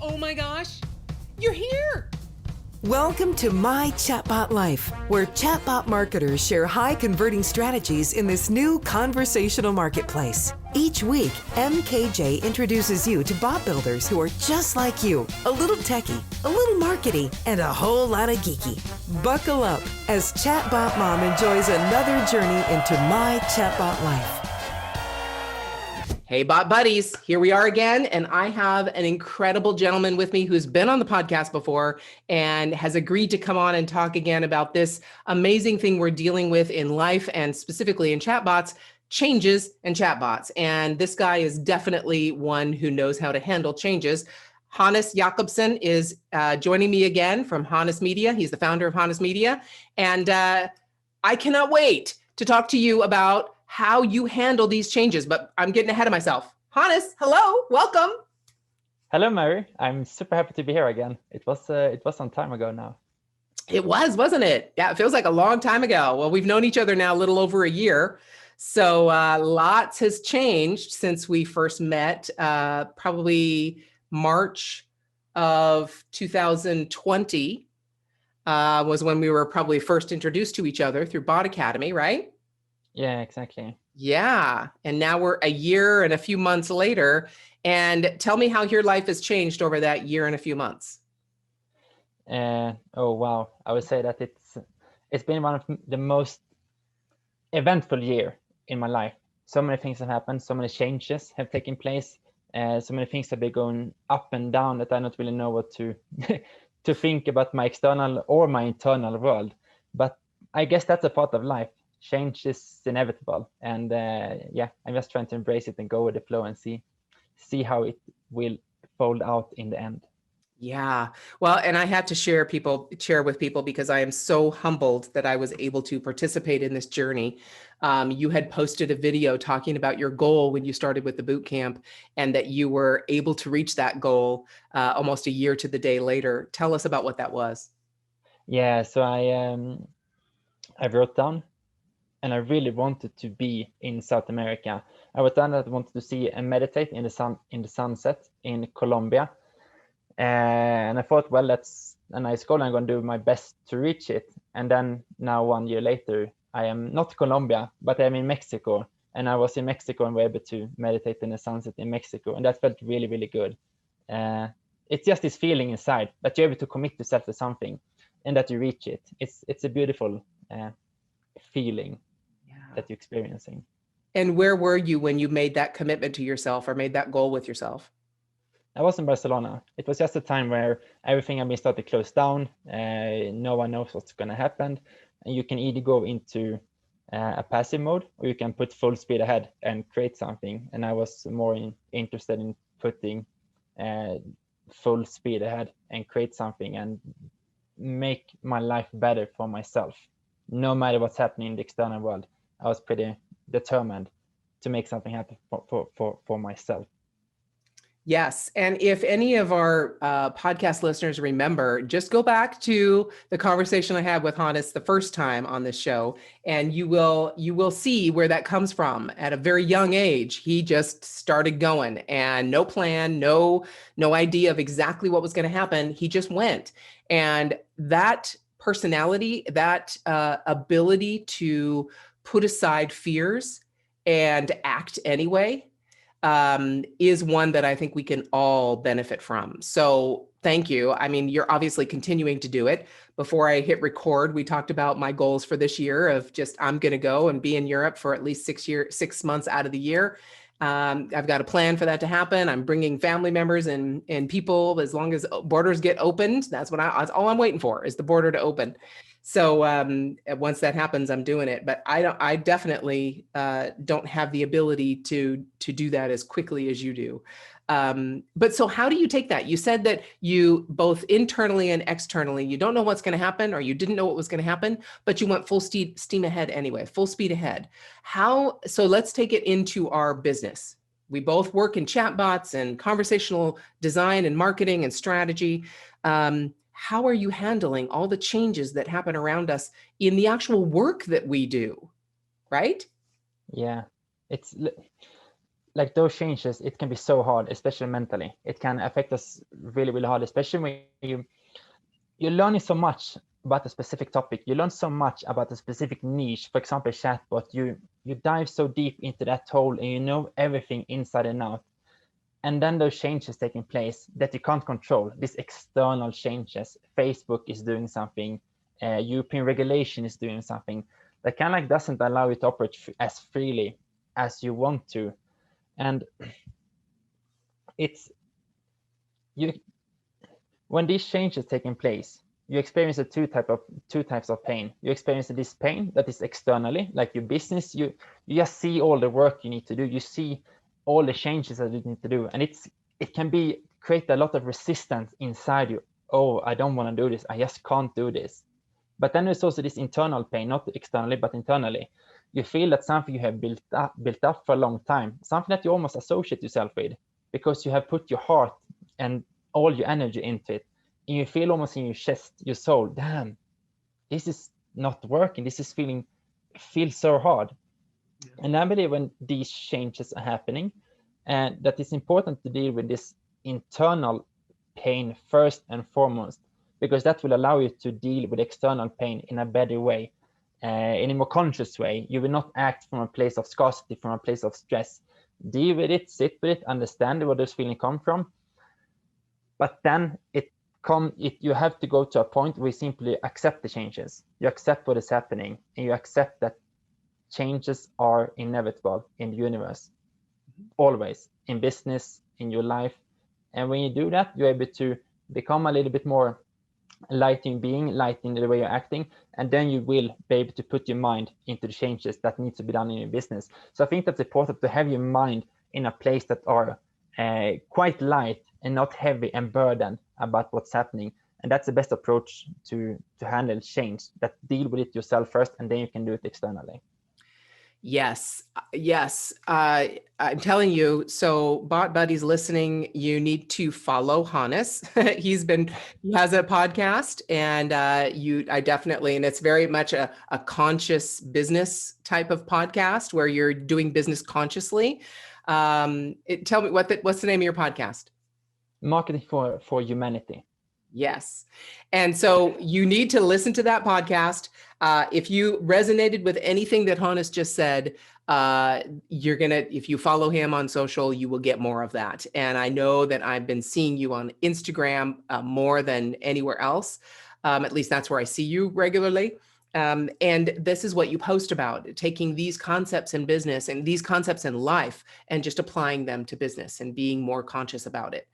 Oh my gosh, you're here. Welcome to My Chatbot Life, where chatbot marketers share high converting strategies in this new conversational marketplace. Each week, MKJ introduces you to bot builders who are just like you, a little techie, a little markety, and a whole lot of geeky. Buckle up as Chatbot Mom enjoys another journey into My Chatbot Life. Hey, bot buddies, here we are again, and I have an incredible gentleman with me who's been on the podcast before and has agreed to come on and talk again about this amazing thing we're dealing with in life and specifically in chatbots, changes and chatbots. And this guy is definitely one who knows how to handle changes. Hannes Jacobbson is joining me again from Hannes Media. He's the founder of Hannes Media. And I cannot wait to talk to you about how you handle these changes, but I'm getting ahead of myself. Hannes, hello, welcome. Hello, Mary. I'm super happy to be here again. It was some time ago now. It was, wasn't it? Yeah, it feels like a long time ago. Well, we've known each other now a little over a year. So lots has changed since we first met, probably March of 2020 was when we were probably first introduced to each other through Bot Academy, right? Yeah, exactly. Yeah. And now we're a year and a few months later. And tell me how your life has changed over that year and a few months. Oh, wow. I would say that it's been one of the most eventful year in my life. So many things have happened. So many changes have taken place. So many things have been going up and down that I don't really know what to to think about my external or my internal world. But I guess that's a part of life. Change is inevitable, and I'm just trying to embrace it and go with the flow and see how it will fold out in the end. Yeah, well, and I had to share with people because I am so humbled that I was able to participate in this journey. You had posted a video talking about your goal when you started with the boot camp, and that you were able to reach that goal almost a year to the day later. Tell us about what that was. Yeah, so I wrote down. And I really wanted to be in South America. I was down that I wanted to see and meditate in the sunset in Colombia. And I thought, well, that's a nice goal. I'm going to do my best to reach it. And then now 1 year later, I am not Colombia, but I'm in Mexico. And I was in Mexico and were able to meditate in the sunset in Mexico. And that felt really, really good. It's just this feeling inside that you're able to commit yourself to something and that you reach it. It's a beautiful feeling that you're experiencing. And where were you when you made that commitment to yourself or made that goal with yourself? I was in Barcelona. It was just a time where everything had been started to close down. No one knows what's going to happen. And you can either go into a passive mode or you can put full speed ahead and create something. And I was more interested in putting full speed ahead and create something and make my life better for myself. No matter what's happening in the external world, I was pretty determined to make something happen for myself. Yes. And if any of our podcast listeners remember, just go back to the conversation I had with Hannes the first time on this show, and you will see where that comes from. At a very young age, he just started going and no plan, no idea of exactly what was going to happen. He just went. And that personality, that ability to put aside fears and act anyway, is one that I think we can all benefit from. So thank you. I mean, you're obviously continuing to do it. Before I hit record, we talked about my goals for this year of just, I'm going to go and be in Europe for at least 6 months out of the year. I've got a plan for that to happen. I'm bringing family members and people, as long as borders get opened. That's all I'm waiting for, is the border to open. So once that happens, I'm doing it. But I definitely don't have the ability to do that as quickly as you do. But so how do you take that? You said that you both internally and externally, you don't know what's going to happen, or you didn't know what was going to happen, but you went full steam ahead anyway, full speed ahead. So let's take it into our business. We both work in chatbots and conversational design and marketing and strategy. How are you handling all the changes that happen around us in the actual work that we do, right? Yeah, like those changes, it can be so hard, especially mentally. It can affect us really, really hard, especially when you're learning so much about a specific topic. You learn so much about a specific niche. For example, chatbot, you dive so deep into that hole and you know everything inside and out. And then those changes taking place that you can't control, these external changes. Facebook is doing something, European regulation is doing something that kind of like doesn't allow you to operate as freely as you want to. And it's you when these changes taking place, you experience two types of pain. You experience this pain that is externally, like your business. You just see all the work you need to do. You see all the changes that you need to do, and it can create a lot of resistance inside you. Oh, I don't want to do this. I just can't do this. But then there's also this internal pain, not externally, but internally. You feel that something you have built up for a long time, something that you almost associate yourself with, because you have put your heart and all your energy into it. And you feel almost in your chest, your soul, damn, this is not working. This is feels so hard. Yeah. And I believe when these changes are happening, and that it's important to deal with this internal pain first and foremost, because that will allow you to deal with external pain in a better way, in a more conscious way. You will not act from a place of scarcity, from a place of stress. Deal with it, sit with it, understand where those feelings come from. But then you have to go to a point where you simply accept the changes. You accept what is happening, and you accept that changes are inevitable in the universe, always, in business, in your life. And when you do that, you're able to become a little bit more light in being, light in the way you're acting, and then you will be able to put your mind into the changes that need to be done in your business. So I think that's important, to have your mind in a place that are quite light and not heavy and burdened about what's happening. And that's the best approach to handle change, that deal with it yourself first, and then you can do it externally. Yes. I'm telling you, so Bot Buddies listening, you need to follow Hannes. He has a podcast, and I definitely, and it's very much a conscious business type of podcast where you're doing business consciously. Tell me what's the name of your podcast? Marketing for Humanity. Yes. And so you need to listen to that podcast. If you resonated with anything that Hannes just said, if you follow him on social, you will get more of that. And I know that I've been seeing you on Instagram more than anywhere else. At least that's where I see you regularly. And this is what you post about, taking these concepts in business and these concepts in life and just applying them to business and being more conscious about it.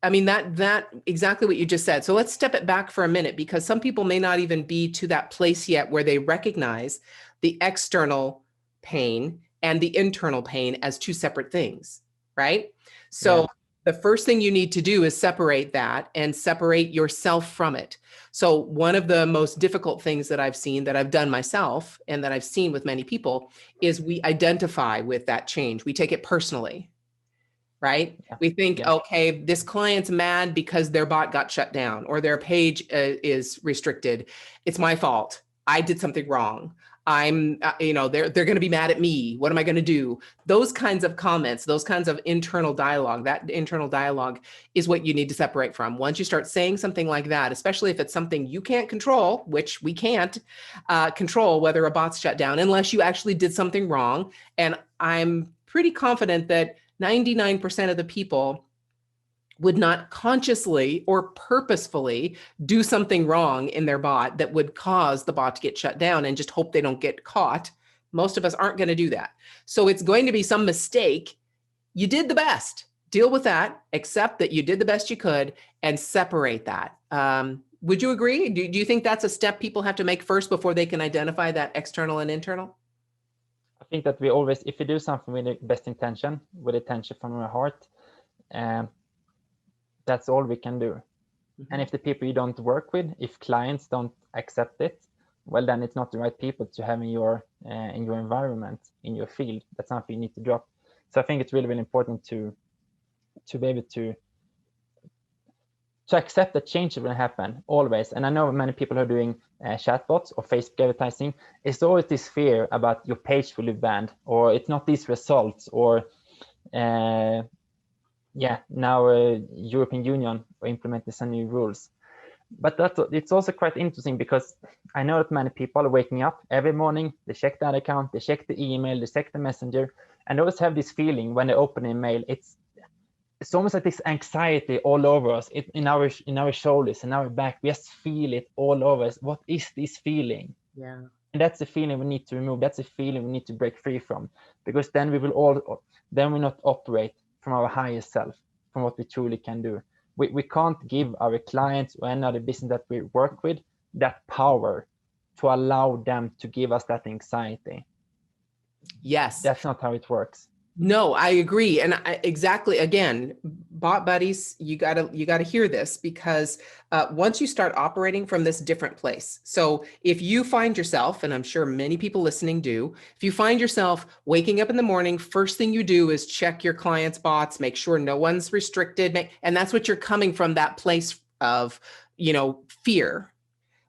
I mean, that exactly what you just said. So let's step it back for a minute, because some people may not even be to that place yet where they recognize the external pain and the internal pain as two separate things, right? So the first thing you need to do is separate that and separate yourself from it. So one of the most difficult things that I've seen, that I've done myself and that I've seen with many people, is we identify with that change. We take it personally. Right? Yeah. We think, okay, this client's mad because their bot got shut down or their page is restricted. It's my fault. I did something wrong. I'm, they're going to be mad at me. What am I going to do? Those kinds of comments, those kinds of internal dialogue, that internal dialogue is what you need to separate from. Once you start saying something like that, especially if it's something you can't control, which we can't control whether a bot's shut down unless you actually did something wrong. And I'm pretty confident that 99% of the people would not consciously or purposefully do something wrong in their bot that would cause the bot to get shut down and just hope they don't get caught. Most of us aren't going to do that. So it's going to be some mistake. You did the best. Deal with that, accept that you did the best you could, and separate that. Would you agree? Do you think that's a step people have to make first before they can identify that external and internal? I think that we always, if we do something with the best intention, with attention from our heart, that's all we can do. Mm-hmm. And if the people you don't work with, if clients don't accept it, well, then it's not the right people to have in your environment, in your field. That's something you need to drop. So I think it's really, really important to be able to to accept that change will happen always. And I know many people who are doing chatbots or Facebook advertising. It's always this fear about your page will be banned, or it's not these results, or now European Union will implement some new rules. But it's also quite interesting, because I know that many people are waking up every morning, they check that account, they check the email, they check the messenger, and they always have this feeling when they open an email. It's almost like this anxiety all over us, in our shoulders, in our back. We just feel it all over us. What is this feeling? Yeah. And that's the feeling we need to remove. That's the feeling we need to break free from, because then we not operate from our higher self, from what we truly can do. We can't give our clients or any other business that we work with that power to allow them to give us that anxiety. Yes. That's not how it works. No, I agree. And exactly, again, bot buddies, you gotta hear this, because once you start operating from this different place. So if you find yourself, and I'm sure many people listening do, if you find yourself waking up in the morning, first thing you do is check your clients' bots, make sure no one's restricted. And that's what you're coming from, that place of, fear.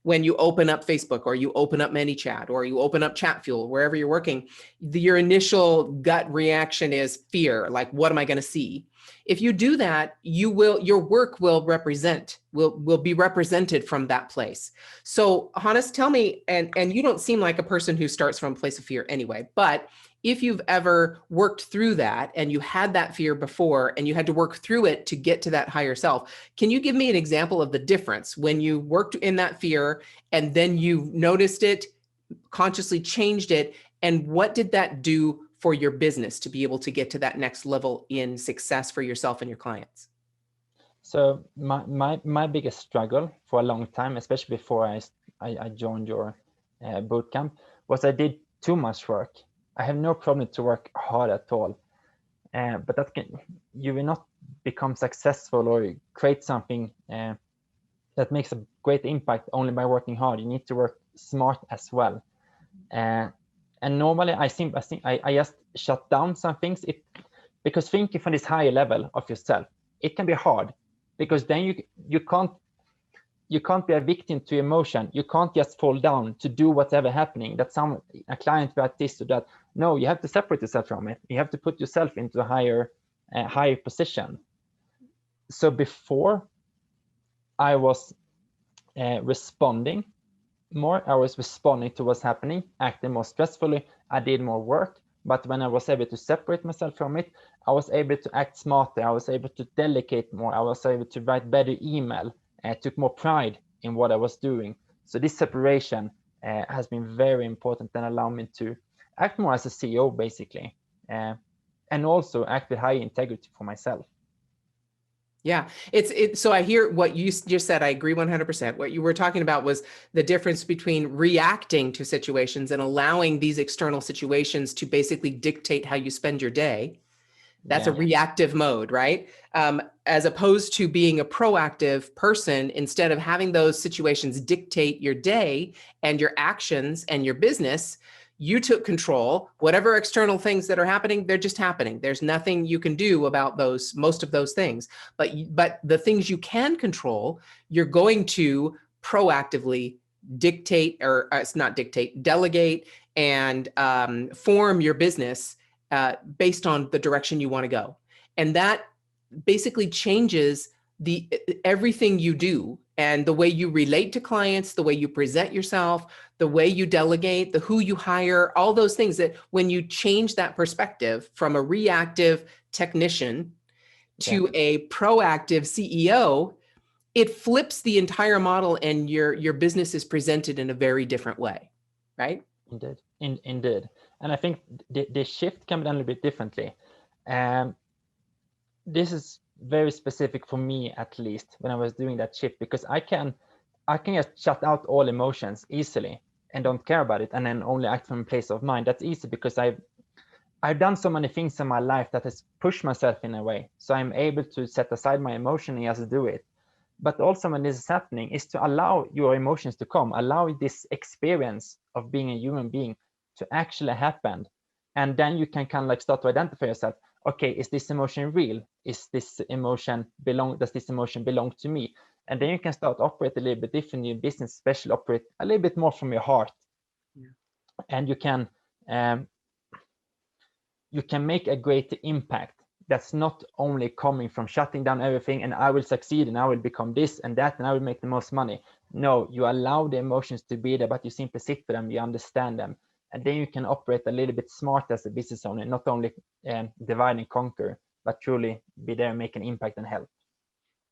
When you open up Facebook, or you open up ManyChat, or you open up Chatfuel, wherever you're working, your initial gut reaction is fear. Like, what am I going to see? If you do that, your work will be represented from that place. So Hannes, tell me, and you don't seem like a person who starts from a place of fear anyway, but if you've ever worked through that, and you had that fear before, and you had to work through it to get to that higher self, can you give me an example of the difference when you worked in that fear and then you noticed it, consciously changed it, and what did that do for your business to be able to get to that next level in success for yourself and your clients? So my biggest struggle for a long time, especially before I joined your bootcamp, was I did too much work. I have no problem to work hard at all, but you will not become successful or create something that makes a great impact only by working hard. You need to work smart as well. And normally I just shut down some things, because thinking from this higher level of yourself, it can be hard, because then you can't be a victim to emotion. You can't just fall down to do whatever happening, that a client about this or that. No, you have to separate yourself from it. You have to put yourself into a higher position. So before, I was responding more. I was responding to what's happening, acting more stressfully. I did more work. But when I was able to separate myself from it, I was able to act smarter. I was able to delegate more. I was able to write better email. I took more pride in what I was doing. So this separation has been very important, and allowed me to act more as a CEO, basically, and also act with high integrity for myself. Yeah, so I hear what you just said. I agree 100%. What you were talking about was the difference between reacting to situations and allowing these external situations to basically dictate how you spend your day. That's a reactive mode, right? As opposed to being a proactive person, instead of having those situations dictate your day and your actions and your business, you took control. Whatever external things that are happening, they're just happening. There's nothing you can do about most of those things. But the things you can control, you're going to proactively delegate and form your business based on the direction you want to go. And that basically changes everything you do, and the way you relate to clients, the way you present yourself, the way you delegate, the who you hire, all those things. That when you change that perspective from a reactive technician to a proactive CEO, it flips the entire model, and your business is presented in a very different way, right? Indeed. And I think the shift can be done a little bit differently. This is very specific for me, at least, when I was doing that shift, because I can just shut out all emotions easily and don't care about it, and then only act from a place of mind. That's easy because I've done so many things in my life that has pushed myself in a way, so I'm able to set aside my emotion and just do it. But also, when this is happening, is to allow your emotions to come, allow this experience of being a human being to actually happen. And then you can kind of like start to identify yourself. okay, is this emotion real? Is this emotion does this emotion belong to me? And then you can start operate a little bit different in your business, especially operate a little bit more from your heart. Yeah. And you can make a great impact that's not only coming from shutting down everything and I will succeed and I will become this and that and I will make the most money. No, you allow the emotions to be there, but you simply sit with them, you understand them, and then you can operate a little bit smart as a business owner, not only divide and conquer, but truly be there, make an impact and help.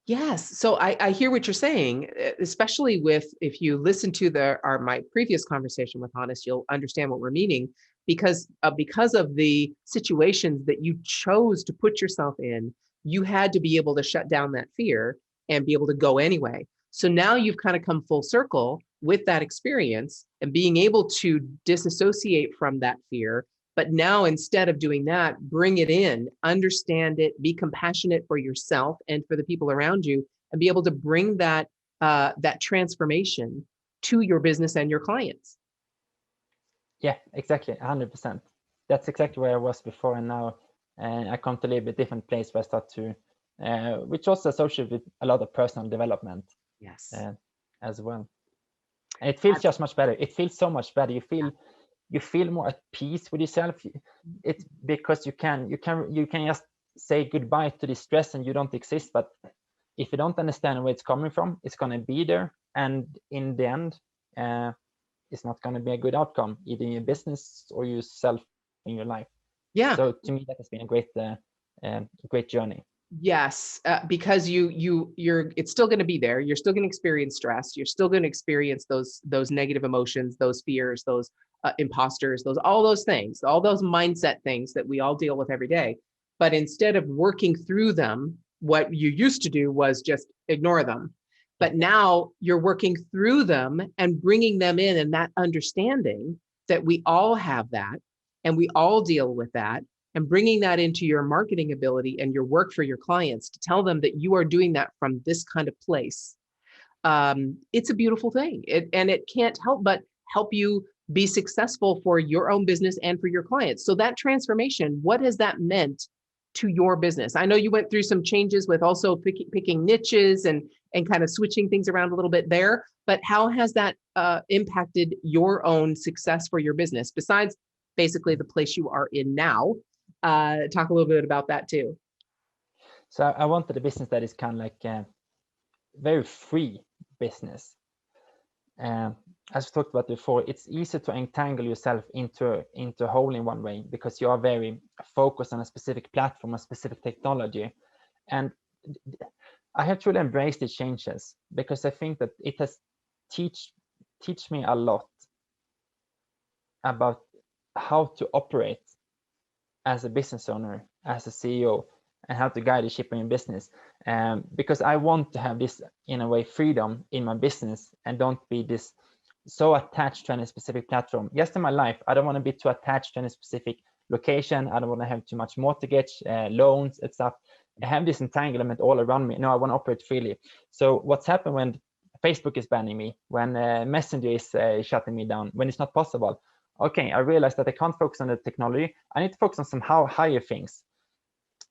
Yes. So I hear what you're saying, especially if you listen to my previous conversation with Hannes, you'll understand what we're meaning because of the situations that you chose to put yourself in, you had to be able to shut down that fear and be able to go anyway. So now you've kind of come full circle with that experience and being able to disassociate from that fear. But now, instead of doing that, bring it in, understand it, be compassionate for yourself and for the people around you, and be able to bring that transformation to your business and your clients. Yeah, exactly, 100%. That's exactly where I was before, and now I come to a little bit different place where I start to, which also associated with a lot of personal development. Yes. As well. And it feels just much better. It feels so much better. You feel more at peace with yourself. It's because you can just say goodbye to the stress and you don't exist. But if you don't understand where it's coming from, it's going to be there, and in the end, it's not going to be a good outcome either in your business or yourself in your life. Yeah. So to me, that has been a great journey. Yes, because it's still going to be there. You're still going to experience stress. You're still going to experience those negative emotions, those fears, those imposters, all those things, all those mindset things that we all deal with every day. But instead of working through them, what you used to do was just ignore them. But now you're working through them and bringing them in, and that understanding that we all have that and we all deal with that, and bringing that into your marketing ability and your work for your clients to tell them that you are doing that from this kind of place. It's a beautiful thing. And it can't help but help you be successful for your own business and for your clients. So that transformation, what has that meant to your business? I know you went through some changes with also picking niches and kind of switching things around a little bit there, but how has that impacted your own success for your business besides basically the place you are in now? Talk a little bit about that too. So I wanted a business that is kind of like a very free business. As we talked about before, it's easy to entangle yourself into a hole in one way because you are very focused on a specific platform, a specific technology. And I have truly embraced the changes because I think that it has teach me a lot about how to operate as a business owner, as a CEO, and how to guide the ship in your business. Because I want to have this, in a way, freedom in my business and don't be this so attached to any specific platform. Just in my life, I don't want to be too attached to any specific location. I don't want to have too much mortgage, loans, and stuff. I have this entanglement all around me. No, I want to operate freely. So what's happened when Facebook is banning me, when Messenger is shutting me down, when it's not possible? Okay, I realized that I can't focus on the technology. I need to focus on some higher things.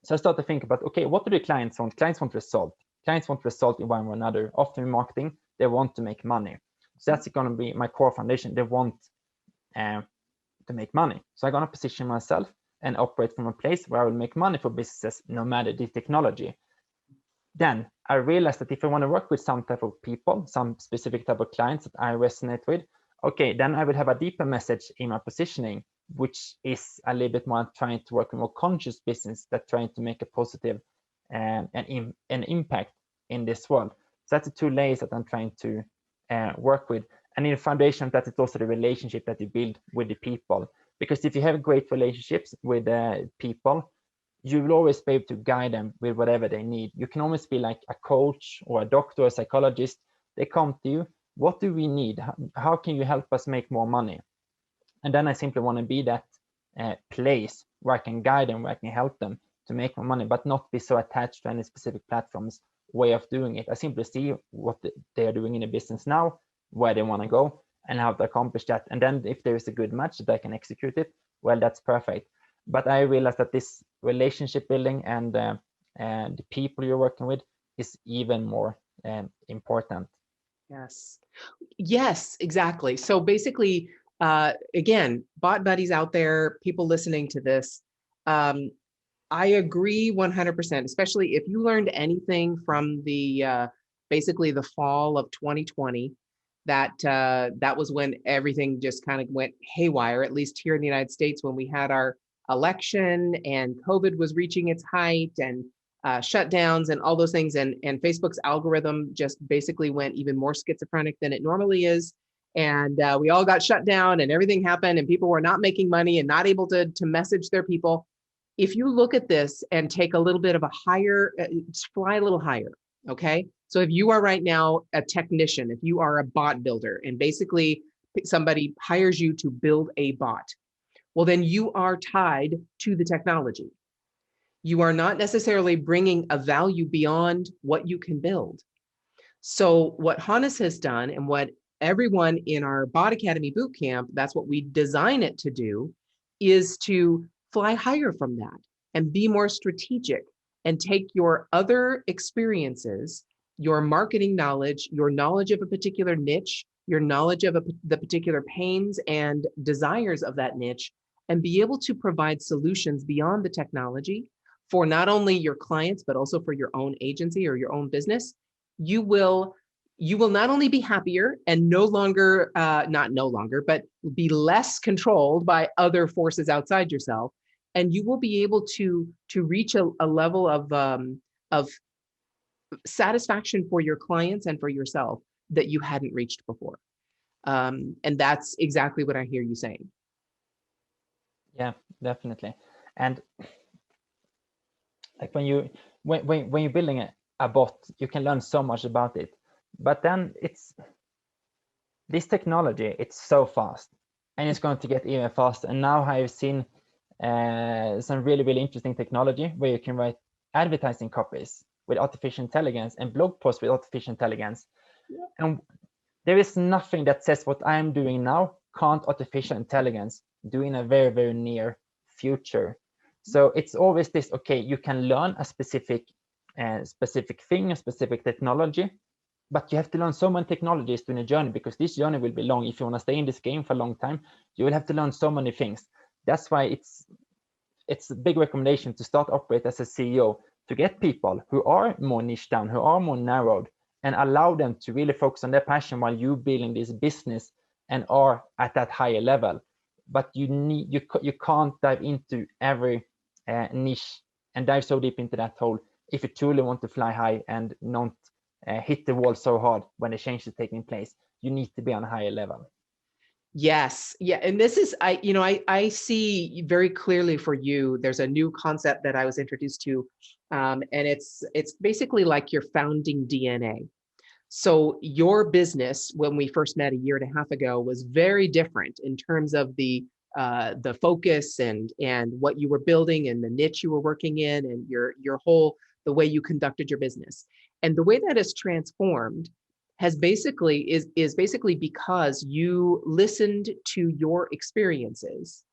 So I started to think about, okay, what do the clients want? Clients want result. Clients want result in one way or another. Often in marketing, they want to make money. So that's going to be my core foundation. They want to make money. So I'm going to position myself and operate from a place where I will make money for businesses, no matter the technology. Then I realized that if I want to work with some type of people, some specific type of clients that I resonate with, okay, then I will have a deeper message in my positioning, which is a little bit more trying to work with more conscious business that trying to make a positive an impact in this world. So that's the two layers that I'm trying to work with. And in the foundation of that, it's also the relationship that you build with the people. Because if you have great relationships with people, you will always be able to guide them with whatever they need. You can almost be like a coach or a doctor or a psychologist. They come to you. What do we need? How can you help us make more money? And then I simply want to be that place where I can guide them, where I can help them to make more money, but not be so attached to any specific platform's way of doing it. I simply see what they are doing in the business now, where they want to go, and how to accomplish that. And then if there is a good match that I can execute it, well, that's perfect. But I realized that this relationship building and the people you're working with is even more important. Yes. Yes, exactly. So basically, again, bot buddies out there, people listening to this, I agree 100%, especially if you learned anything from the basically the fall of 2020, that was when everything just kind of went haywire, at least here in the United States, when we had our election and COVID was reaching its height, and shutdowns and all those things. And Facebook's algorithm just basically went even more schizophrenic than it normally is. And we all got shut down and everything happened and people were not making money and not able to message their people. If you look at this and take a little bit of a higher, fly a little higher, okay? So if you are right now a technician, if you are a bot builder, and basically somebody hires you to build a bot, well, then you are tied to the technology. You are not necessarily bringing a value beyond what you can build. So what Hannes has done, and what everyone in our Bot Academy Bootcamp, that's what we design it to do, is to fly higher from that and be more strategic and take your other experiences, your marketing knowledge, your knowledge of a particular niche, your knowledge of the particular pains and desires of that niche, and be able to provide solutions beyond the technology for not only your clients, but also for your own agency or your own business. You will not only be happier and no longer, not no longer, but be less controlled by other forces outside yourself. And you will be able to reach a level of satisfaction for your clients and for yourself that you hadn't reached before. And that's exactly what I hear you saying. Yeah, definitely. And like when you're building a bot, you can learn so much about it. But then it's this technology, it's so fast and it's going to get even faster. And now I've seen some really, really interesting technology where you can write advertising copies with artificial intelligence and blog posts with artificial intelligence. Yeah. And there is nothing that says what I'm doing now can't artificial intelligence do in a very, very near future. So it's always this, okay, you can learn a specific thing, a specific technology, but you have to learn so many technologies during the journey, because this journey will be long. If you want to stay in this game for a long time, you will have to learn so many things. That's why it's a big recommendation to start operate as a CEO, to get people who are more niche down, who are more narrowed, and allow them to really focus on their passion while you building this business and are at that higher level. But you can't dive into every niche and dive so deep into that hole if you truly want to fly high and not hit the wall so hard when the change is taking place. You need to be on a higher level. Yes. Yeah. And this is, I see very clearly for you, there's a new concept that I was introduced to. And it's basically like your founding DNA. So your business, when we first met a year and a half ago, was very different in terms of the focus and what you were building and the niche you were working in and your whole, the way you conducted your business. And the way that is transformed has basically is basically because you listened to your experiences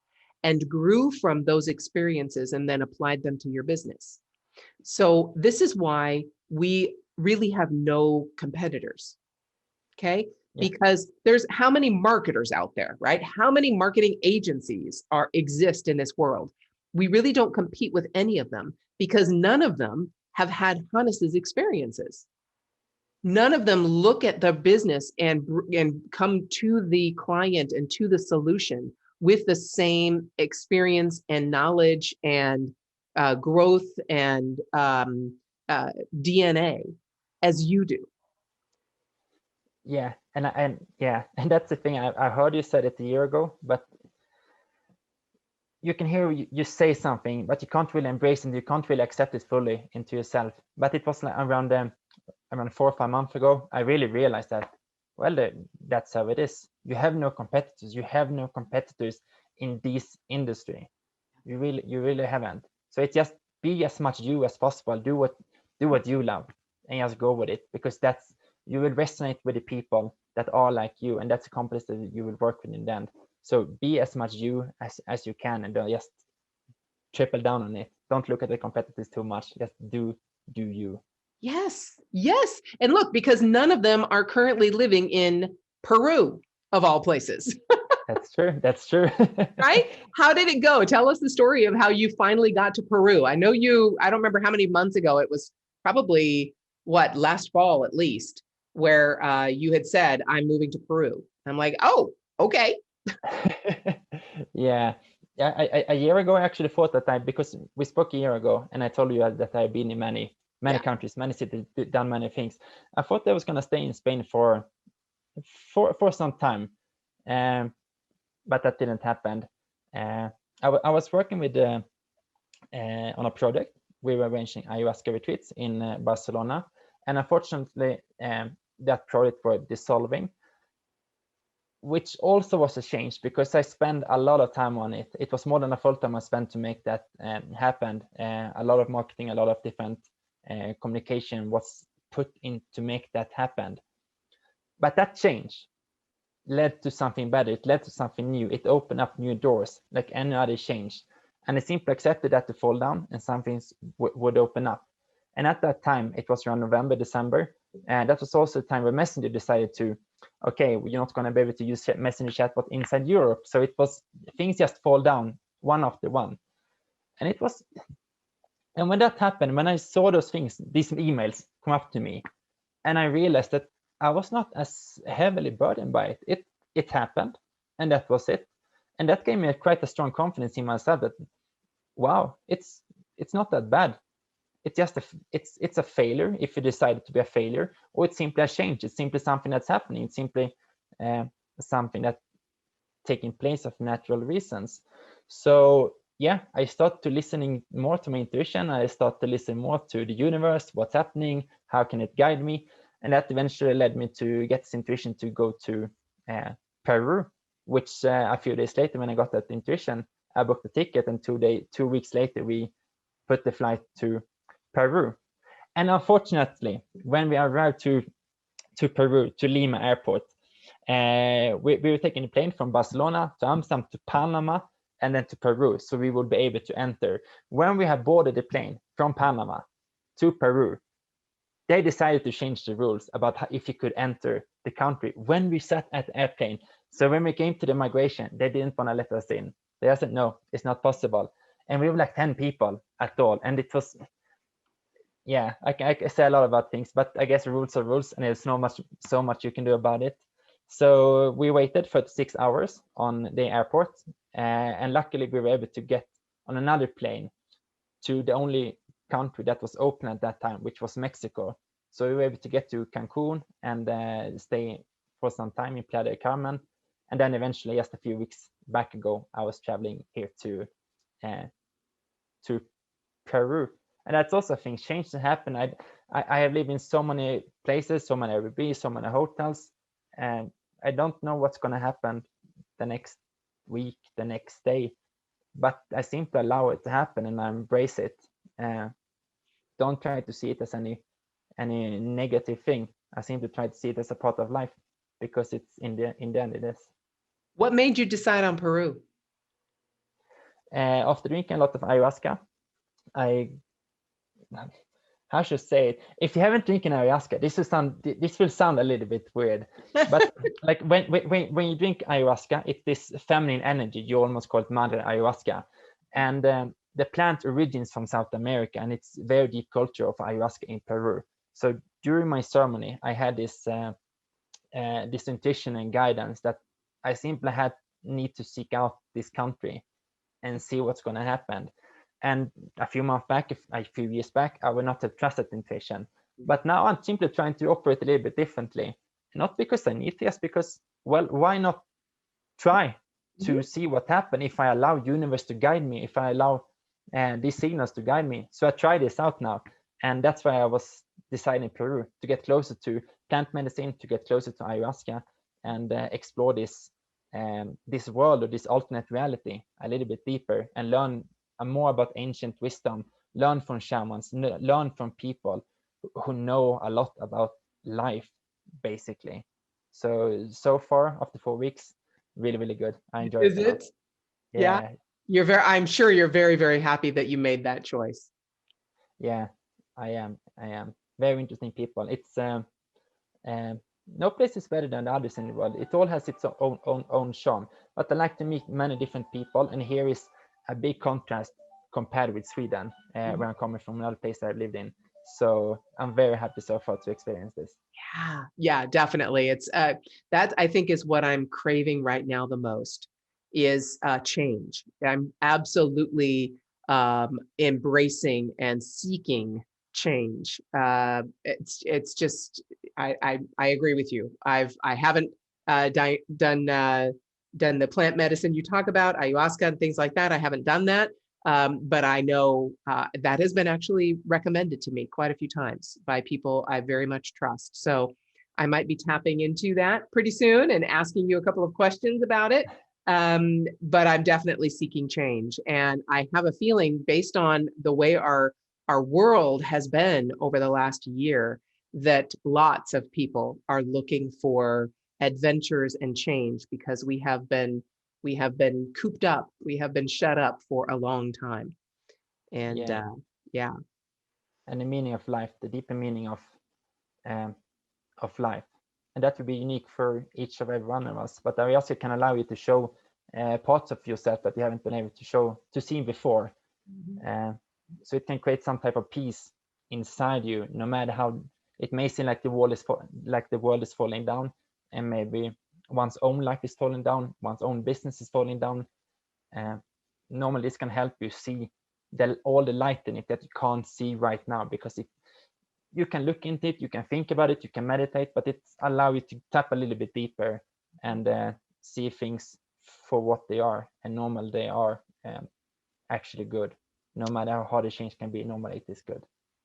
and grew from those experiences and then applied them to your business. So this is why we really have no competitors, okay? Yeah. Because there's how many marketers out there, right? How many marketing agencies exist in this world? We really don't compete with any of them because none of them have had Hannes's experiences. None of them look at the business and come to the client and to the solution with the same experience and knowledge and growth and DNA as you do. Yeah, and that's the thing. I heard you said it a year ago, but you can hear you say something, but you can't really embrace it. You can't really accept it fully into yourself. But it was like around 4 or 5 months ago, I really realized that, well, that's how it is. You have no competitors. You have no competitors in this industry. You really haven't. So it's just be as much you as possible. Do what you love and just go with it, because you will resonate with the people that are like you, and that's a companies that you will work with in the end. So be as much you as you can, and just triple down on it. Don't look at the competitors too much. Just do you. Yes, yes. And look, because none of them are currently living in Peru, of all places. That's true. That's true. Right? How did it go? Tell us the story of how you finally got to Peru. I know I don't remember how many months ago, it was probably last fall at least, where you had said, I'm moving to Peru. I'm like, oh, okay. Yeah. A year ago, I actually thought that because we spoke a year ago, and I told you that I've been in many countries, many cities, done many things. I thought I was going to stay in Spain for some time, but that didn't happen. I was working with on a project. We were arranging ayahuasca retreats in Barcelona, and unfortunately, that project was dissolving, which also was a change because I spent a lot of time on it. It was more than a full time I spent to make that happen. A lot of marketing, a lot of different communication was put in to make that happen. But that change led to something better. It led to something new. It opened up new doors like any other change. And I simply accepted that to fall down and something would open up. And at that time, it was around November, December. And that was also the time where Messenger decided to, okay, you're not going to be able to use Messenger chatbot inside Europe. So it was, things just fall down one after one. And when that happened, when I saw those things, these emails come up to me, and I realized that I was not as heavily burdened by it. It happened, and that was it. And that gave me quite a strong confidence in myself that, wow, it's not that bad. It's just it's a failure if you decide to be a failure, or it's simply a change. It's simply something that's happening. It's simply something that's taking place of natural reasons. So yeah, I start to listening more to my intuition. I start to listen more to the universe, what's happening, how can it guide me, and that eventually led me to get this intuition to go to Peru, which a few days later, when I got that intuition, I booked the ticket, and 2 weeks later we put the flight to Peru. And unfortunately, when we arrived to Peru, to Lima airport, we were taking a plane from Barcelona to Amsterdam to Panama and then to Peru, so we would be able to enter. When we had boarded the plane from Panama to Peru, they decided to change the rules about if you could enter the country when we sat at the airplane. So when we came to the migration, they didn't want to let us in. They said, no, it's not possible. And we were like 10 people at all. And it was, yeah, I say a lot about things, but I guess rules are rules, and there's so much you can do about it. So we waited for 6 hours on the airport, and luckily we were able to get on another plane to the only country that was open at that time, which was Mexico. So we were able to get to Cancun and stay for some time in Playa del Carmen. And then eventually, just a few weeks back ago, I was traveling here to Peru. And that's also a thing, change to happen. I have lived in so many places, so many Airbnb, so many hotels, and I don't know what's going to happen the next week, the next day, but I simply allow it to happen and I embrace it. Don't try to see it as any negative thing. I simply try to see it as a part of life, because it's in the end it is. What made you decide on Peru? After drinking a lot of ayahuasca, how should I say it? If you haven't drinking ayahuasca, this will sound a little bit weird, but like when you drink ayahuasca, it's this feminine energy. You almost call it Madre Ayahuasca, and the plant originates from South America, and it's very deep culture of ayahuasca in Peru. So during my ceremony, I had this intuition and guidance that I simply need to seek out this country and see what's going to happen. And a few years back, I would not have trusted intuition. But now I'm simply trying to operate a little bit differently. Not because I need to, just because, well, why not try to see what happens if I allow universe to guide me, if I allow these signals to guide me. So I try this out now. And that's why I was deciding Peru, to get closer to plant medicine, to get closer to ayahuasca, and explore this world, or this alternate reality a little bit deeper, and learn more about ancient wisdom, learn from shamans, learn from people who know a lot about life, basically. So far, after 4 weeks, really, really good. I enjoy it a lot. Yeah. I'm sure you're very, very happy that you made that choice. Yeah, I am. Very interesting people. It's no place is better than the others in the world. It all has its own charm. But I like to meet many different people, and here is a big contrast compared with Sweden, where I'm coming from, another place that I've lived in. So I'm very happy so far to experience this. Yeah, definitely. It's that I think is what I'm craving right now the most is change. I'm absolutely embracing and seeking change. It's just I agree with you. I haven't done the plant medicine you talk about, ayahuasca and things like that. I haven't done that. But I know that has been actually recommended to me quite a few times by people I very much trust. So I might be tapping into that pretty soon and asking you a couple of questions about it. But I'm definitely seeking change. And I have a feeling based on the way our world has been over the last year, that lots of people are looking for adventures and change because we have been cooped up, we have been shut up for a long time. And yeah. And the meaning of life, the deeper meaning of life, and that will be unique for each of every one of us. But ayahuasca can allow you to show parts of yourself that you haven't been able to see before. So it can create some type of peace inside you, no matter how it may seem like the world is falling down, and maybe one's own life is falling down, one's own business is falling down. Normally this can help you see all the light in it that you can't see right now, because you can look into it, you can think about it, you can meditate, but it allows you to tap a little bit deeper and see things for what they are, and normally they are actually good. No matter how hard a change can be, normally it is good.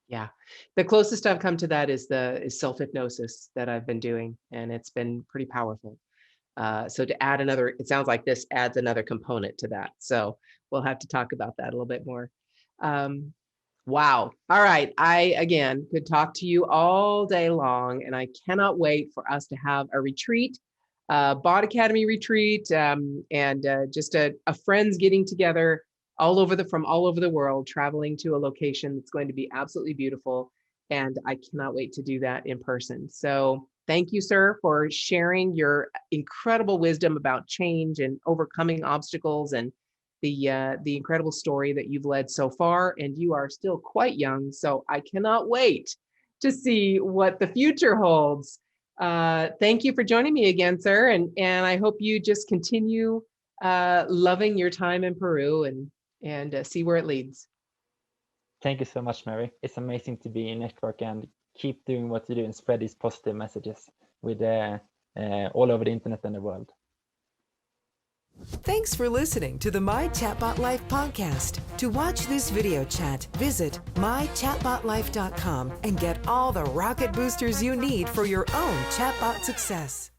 Yeah, the closest I've come to that is self-hypnosis that I've been doing, and it's been pretty powerful. So to add another, it sounds like this adds another component to that. So we'll have to talk about that a little bit more. Wow. All right. I, again, could talk to you all day long, and I cannot wait for us to have a retreat, Bot Academy retreat, and just a friends getting together from all over the world, traveling to a location that's going to be absolutely beautiful. And I cannot wait to do that in person. So thank you, sir, for sharing your incredible wisdom about change and overcoming obstacles, and the incredible story that you've led so far. And you are still quite young, so I cannot wait to see what the future holds. Thank you for joining me again, sir. And I hope you just continue loving your time in Peru and see where it leads. Thank you so much, Mary. It's amazing to be in network and keep doing what you do and spread these positive messages with all over the internet and the world. Thanks for listening to the My Chatbot Life podcast. To watch this video chat, visit mychatbotlife.com and get all the rocket boosters you need for your own chatbot success.